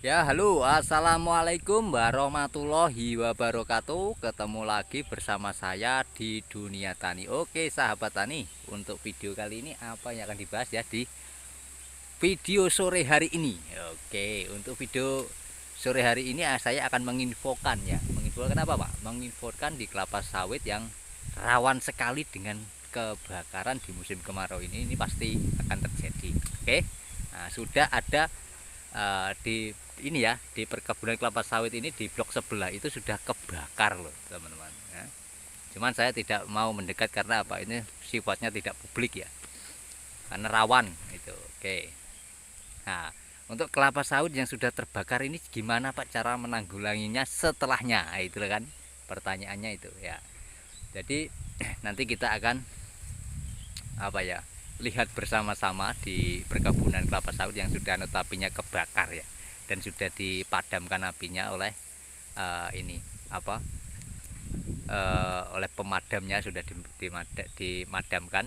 Ya, halo, assalamualaikum warahmatullahi wabarakatuh. Ketemu lagi bersama saya di dunia tani. Oke, sahabat tani, untuk video kali ini apa yang akan dibahas ya di video sore hari ini? Oke, untuk video sore hari ini saya akan menginfokan ya. Menginfokan apa, Pak? Menginfokan di kelapa sawit yang rawan sekali dengan kebakaran di musim kemarau ini pasti akan terjadi. Oke, nah, sudah ada di ini ya, di perkebunan kelapa sawit ini di blok sebelah itu sudah kebakar loh teman-teman ya. Cuman saya tidak mau mendekat karena apa, ini sifatnya tidak publik ya, karena rawan itu. Oke, nah, untuk kelapa sawit yang sudah terbakar ini gimana Pak cara menanggulanginya setelahnya, nah, itu kan pertanyaannya itu ya. Jadi nanti kita akan apa ya, lihat bersama-sama di perkebunan kelapa sawit yang sudah notapinya kebakar ya, dan sudah dipadamkan apinya oleh ini apa oleh pemadamnya, sudah dimadamkan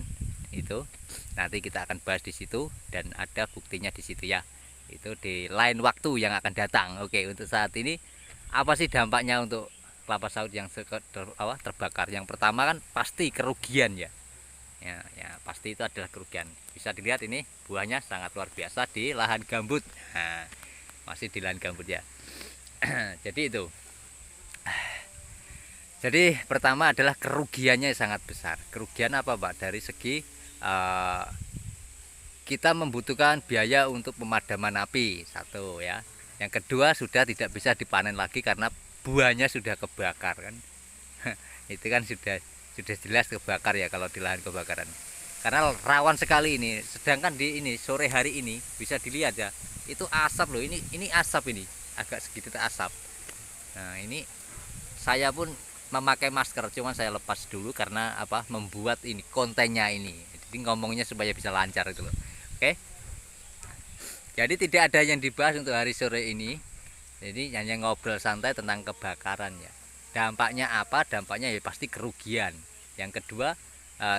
itu. Nanti kita akan bahas di situ dan ada buktinya di situ ya, itu di lain waktu yang akan datang. Oke, untuk saat ini apa sih dampaknya untuk kelapa sawit yang terbakar? Yang pertama kan pasti kerugian ya. Ya, pasti itu adalah kerugian. Bisa dilihat ini buahnya sangat luar biasa di lahan gambut. Nah, masih di lahan gambut ya. Jadi itu. Jadi pertama adalah kerugiannya sangat besar. Kerugian apa, Pak? Dari segi uh, kita membutuhkan biaya untuk pemadaman api, satu ya. Yang kedua, sudah tidak bisa dipanen lagi karena buahnya sudah kebakar kan. Itu kan sudah jelas kebakar ya kalau di lahan kebakaran, karena rawan sekali ini. Sedangkan di ini sore hari ini bisa dilihat ya, itu asap loh, ini asap, ini agak sedikit asap. Nah, ini saya pun memakai masker, cuman saya lepas dulu karena apa, membuat ini kontennya ini, jadi ngomongnya supaya bisa lancar itu loh. Oke, jadi tidak ada yang dibahas untuk hari sore ini, jadi hanya ngobrol santai tentang kebakaran ya. Dampaknya apa? Dampaknya ya pasti kerugian. Yang kedua,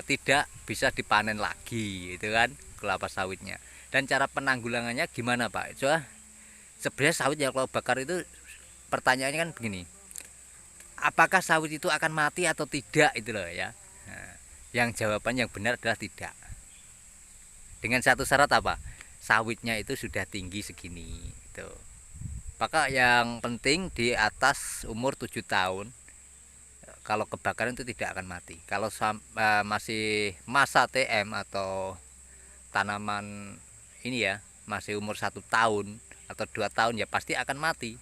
tidak bisa dipanen lagi itu kan kelapa sawitnya. Dan cara penanggulangannya gimana, Pak? Coba, sebenarnya sawit yang kalau bakar itu pertanyaannya kan begini, apakah sawit itu akan mati atau tidak, itu loh ya. Nah, yang jawaban yang benar adalah tidak. Dengan satu syarat apa? Sawitnya itu sudah tinggi segini itu. Maka yang penting di atas umur 7 tahun, kalau kebakaran itu tidak akan mati. Kalau masih masa TM atau tanaman ini ya, masih umur 1 tahun atau 2 tahun ya pasti akan mati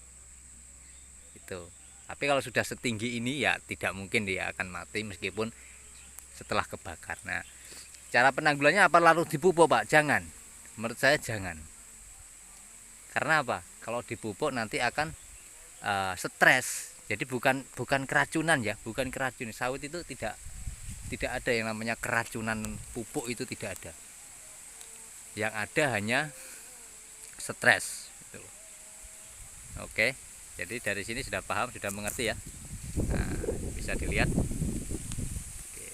itu. Tapi kalau sudah setinggi ini ya tidak mungkin dia akan mati meskipun setelah kebakar. Nah, cara penanggulannya apa? Lalu dipupuk, Pak? Jangan. Menurut saya jangan. Karena apa? Kalau dipupuk nanti akan stres. Jadi bukan keracunan ya, bukan keracunan. Sawit itu tidak ada yang namanya keracunan pupuk, itu tidak ada. Yang ada hanya stres gitu. Oke, jadi dari sini sudah paham, sudah mengerti ya. Nah, bisa dilihat. Oke.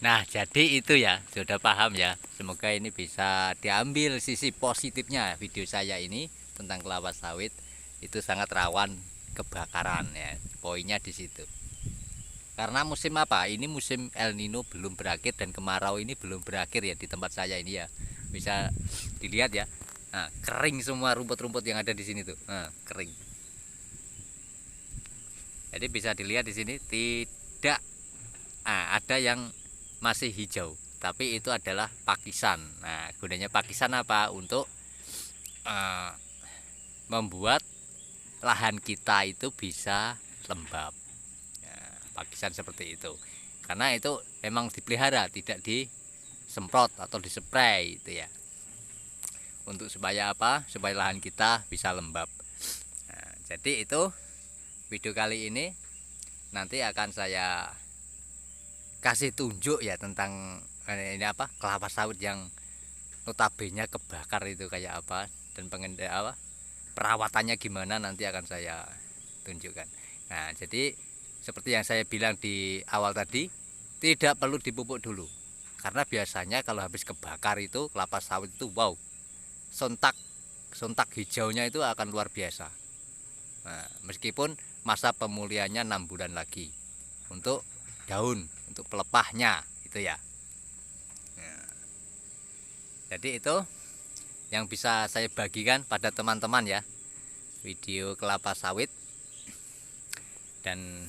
Nah, jadi itu ya, sudah paham ya. Semoga ini bisa diambil sisi positifnya video saya ini tentang kelapa sawit. Itu sangat rawan kebakaran ya. Poinnya di situ. Karena musim apa? Ini musim El Nino belum berakhir dan kemarau ini belum berakhir ya di tempat saya ini ya. Bisa dilihat ya. Nah, kering semua rumput-rumput yang ada di sini tuh. Nah, kering. Jadi bisa dilihat di sini tidak ada yang masih hijau, tapi itu adalah pakisan. Nah, gunanya pakisan apa? Untuk membuat lahan kita itu bisa lembab. Pakisan seperti itu. Karena itu memang dipelihara, tidak disemprot atau dispray itu ya. Untuk supaya apa? Supaya lahan kita bisa lembab. Nah, jadi itu video kali ini nanti akan saya kasih tunjuk ya tentang ini apa? Kelapa sawit yang notabene kebakar itu kayak apa, dan perawatannya gimana nanti akan saya tunjukkan. Nah, jadi seperti yang saya bilang di awal tadi, tidak perlu dipupuk dulu. Karena biasanya kalau habis kebakar itu kelapa sawit itu wow, sontak hijaunya itu akan luar biasa. Nah, meskipun masa pemulihannya 6 bulan lagi untuk daun, untuk pelepahnya itu ya. Nah, jadi itu yang bisa saya bagikan pada teman-teman ya, video kelapa sawit. Dan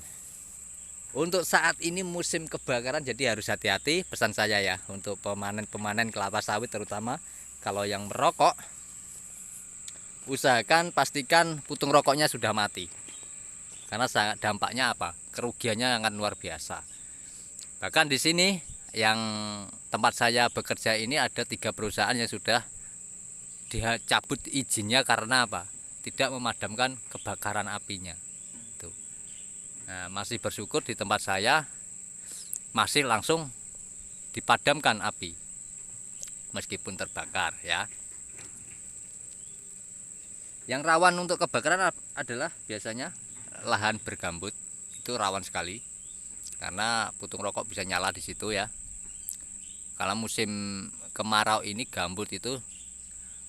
untuk saat ini musim kebakaran, jadi harus hati-hati pesan saya ya, untuk pemanen kelapa sawit terutama. Kalau yang merokok, usahakan pastikan putung rokoknya sudah mati, karena dampaknya apa? Kerugiannya akan luar biasa. Bahkan di sini yang tempat saya bekerja ini ada 3 perusahaan yang sudah dicabut izinnya karena apa? Tidak memadamkan kebakaran apinya. Tuh. Nah, masih bersyukur di tempat saya masih langsung dipadamkan api meskipun terbakar ya. Yang rawan untuk kebakaran adalah biasanya lahan bergambut, itu rawan sekali karena putung rokok bisa nyala di situ ya. Kalau musim kemarau ini gambut itu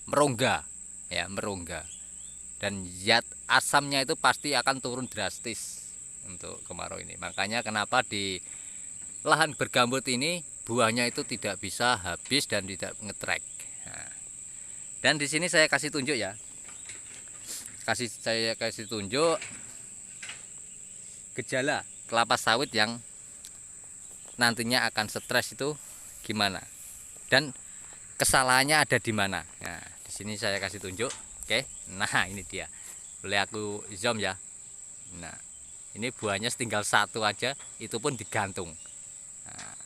merongga ya, merongga, dan zat asamnya itu pasti akan turun drastis untuk kemarau ini. Makanya kenapa di lahan bergambut ini buahnya itu tidak bisa habis dan tidak ngetrek. Nah, dan di sini saya kasih tunjuk ya. Saya kasih tunjuk gejala kelapa sawit yang nantinya akan stres itu gimana dan kesalahannya ada di mana. Nah, di sini saya kasih tunjuk. Oke, nah ini dia. Boleh aku zoom ya. Nah, ini buahnya tinggal 1 aja, itu pun digantung. Nah,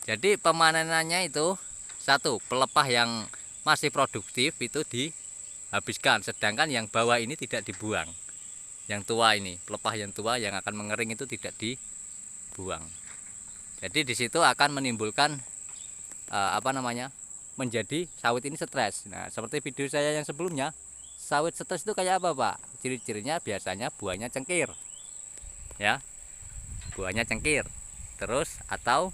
jadi pemanenannya itu 1, pelepah yang masih produktif itu dihabiskan, sedangkan yang bawah ini tidak dibuang. Yang tua ini, pelepah yang tua yang akan mengering itu tidak dibuang. Jadi di situ akan menimbulkan menjadi sawit ini stres. Nah, seperti video saya yang sebelumnya, sawit stres itu kayak apa, Pak? Ciri-cirinya biasanya buahnya cengkir. Ya. Buahnya cengkir. Terus atau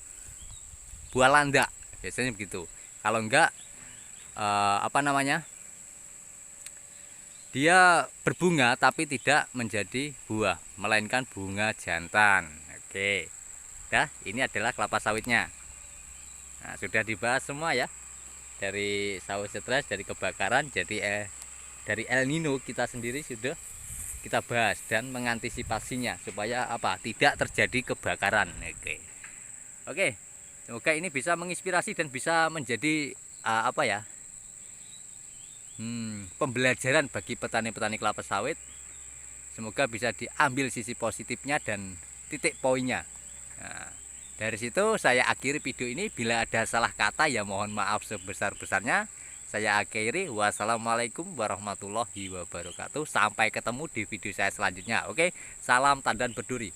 buah landak. Biasanya begitu. Kalau enggak dia berbunga tapi tidak menjadi buah, melainkan bunga jantan. Oke. Dah, ini adalah kelapa sawitnya. Nah, sudah dibahas semua ya. Dari sawit stres, dari kebakaran, jadi dari El Nino kita sendiri sudah kita bahas dan mengantisipasinya supaya apa? Tidak terjadi kebakaran. Oke. Oke. Semoga ini bisa menginspirasi dan bisa menjadi pembelajaran bagi petani-petani kelapa sawit. Semoga bisa diambil sisi positifnya dan titik poinnya. Nah, dari situ saya akhiri video ini. Bila ada salah kata ya mohon maaf sebesar-besarnya. Saya akhiri. Wassalamualaikum warahmatullahi wabarakatuh. Sampai ketemu di video saya selanjutnya. Oke, salam tandan berduri.